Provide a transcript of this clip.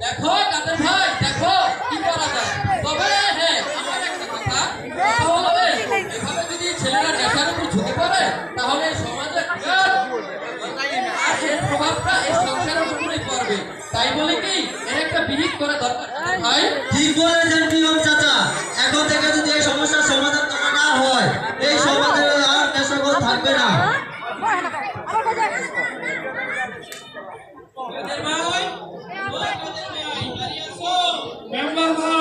দেখো কাদের ভাই, দেখো কি করা যায়। তবে হ্যাঁ, আমার একটা কথা হলো, এভাবে যদি ছেলেরা নেশার উপর ঝুঁকে পড়ে তাহলে সমাজে আর এর প্রভাবটা এই সংসারের উপরেই পড়বে। তাই বলে কি এর একটা বিহিত করা দরকার ভাই। ঠিক বলেছেন প্রিয়ম চাচা। এখন থেকে যদি এই সমস্যার সমাধান না হয়, এই সমাজে আর নেশাখোর থাকবে না। মেম্বার ভাই